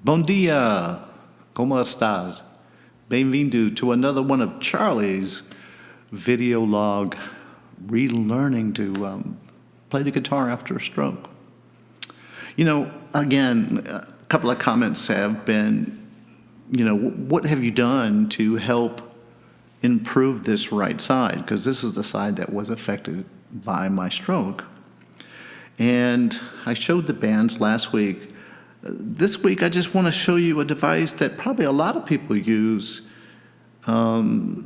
Bom dia, como estás? Bem-vindo to another one of Charlie's video log, relearning to play the guitar after a stroke. You know, again, a couple of comments have been, what have you done to help improve this right side? Because this is the side that was affected by my stroke. And I showed the bands last week. This week, I just want to show you a device that probably a lot of people use for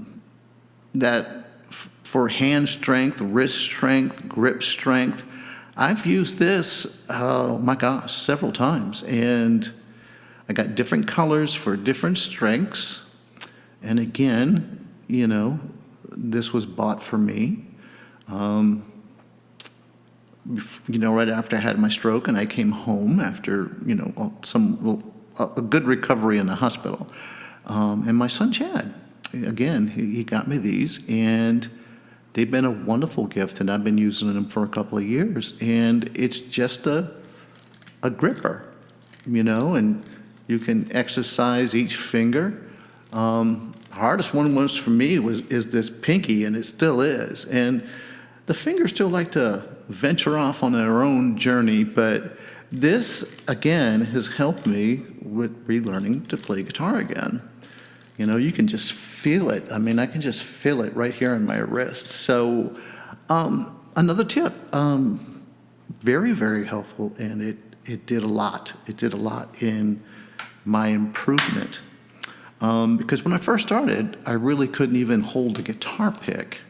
hand strength, wrist strength, grip strength. I've used this, oh my gosh, several times. And I got different colors for different strengths. And again, this was bought for me. Right after I had my stroke, and I came home after, a good recovery in the hospital. And my son Chad, again, he got me these, and they've been a wonderful gift, and I've been using them for a couple of years. And it's just a gripper, and you can exercise each finger. Hardest one was for me is this pinky, and it still is. And the fingers still like to venture off on their own journey, but this, again, has helped me with relearning to play guitar again. You can just feel it. I mean, I can just feel it right here in my wrist. So another tip, very, very helpful, and it did a lot. It did a lot in my improvement. Because when I first started, I really couldn't even hold a guitar pick.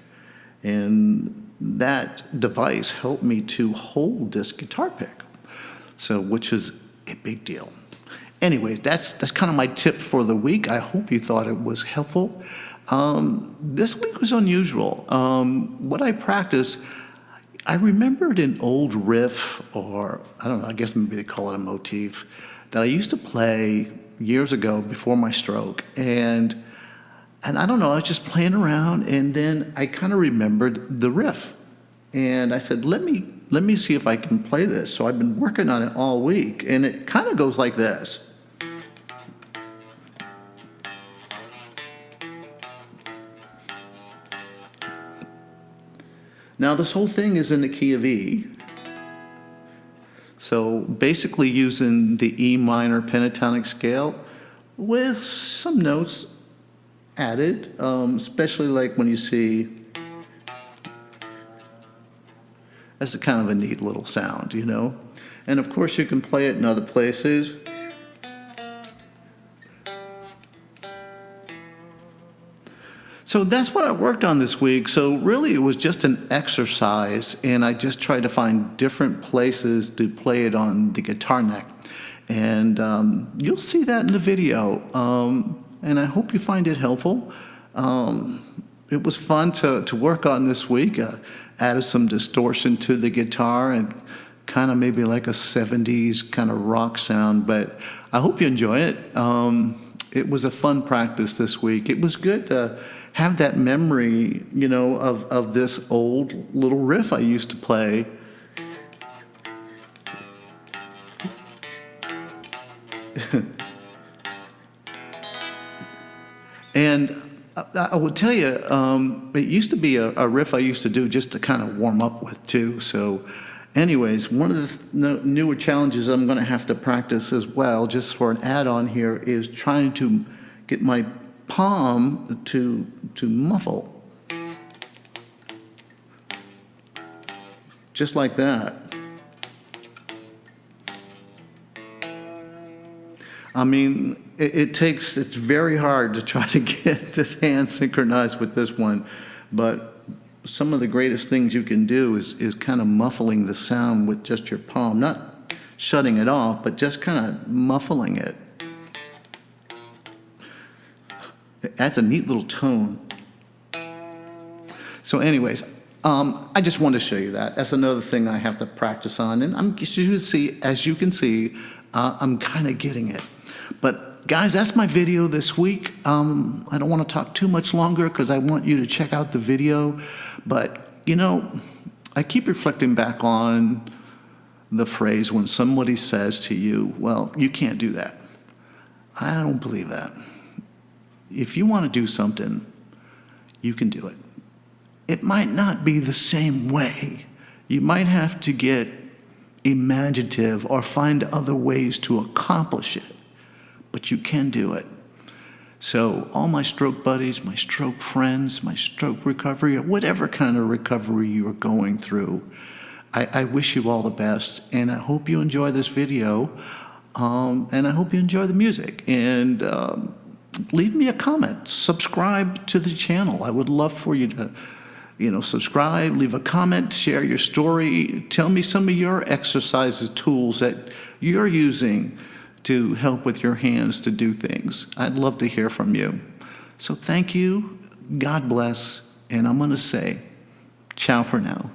And that device helped me to hold this guitar pick, which is a big deal. Anyways, that's kind of my tip for the week. I hope you thought it was helpful. This week was unusual. What I practiced, I remembered an old riff, or I don't know, I guess maybe they call it a motif, that I used to play years ago before my stroke. And I don't know, I was just playing around, and then I kind of remembered the riff. And I said, let me see if I can play this. So I've been working on it all week, and it kind of goes like this. Now this whole thing is in the key of E. So basically using the E minor pentatonic scale with some notes added, especially like when you see, that's a kind of a neat little sound, And of course you can play it in other places. So that's what I worked on this week. So really it was just an exercise, and I just tried to find different places to play it on the guitar neck. And you'll see that in the video. And I hope you find it helpful. It was fun to work on this week. Added some distortion to the guitar and kind of maybe like a 70s kind of rock sound, but I hope you enjoy it. It was a fun practice this week. It was good to have that memory, of this old little riff I used to play. And I will tell you, it used to be a riff I used to do just to kind of warm up with too. So anyways, one of the newer challenges I'm going to have to practice as well, just for an add-on here, is trying to get my palm to muffle. Just like that. I mean, it's very hard to try to get this hand synchronized with this one, but some of the greatest things you can do is kind of muffling the sound with just your palm, not shutting it off, but just kind of muffling it. It adds a neat little tone. So anyways, I just wanted to show you that. That's another thing I have to practice on, and as you can see, I'm kind of getting it. But guys, that's my video this week. I don't want to talk too much longer because I want you to check out the video. But, I keep reflecting back on the phrase when somebody says to you, well, you can't do that. I don't believe that. If you want to do something, you can do it. It might not be the same way. You might have to get imaginative or find other ways to accomplish it, but you can do it. So all my stroke buddies, my stroke friends, my stroke recovery, or whatever kind of recovery you are going through, I wish you all the best, and I hope you enjoy this video, and I hope you enjoy the music. And leave me a comment. Subscribe to the channel. I would love for you to subscribe, leave a comment, share your story. Tell me some of your exercises, tools that you're using to help with your hands to do things. I'd love to hear from you. So thank you, God bless, and I'm going to say ciao for now.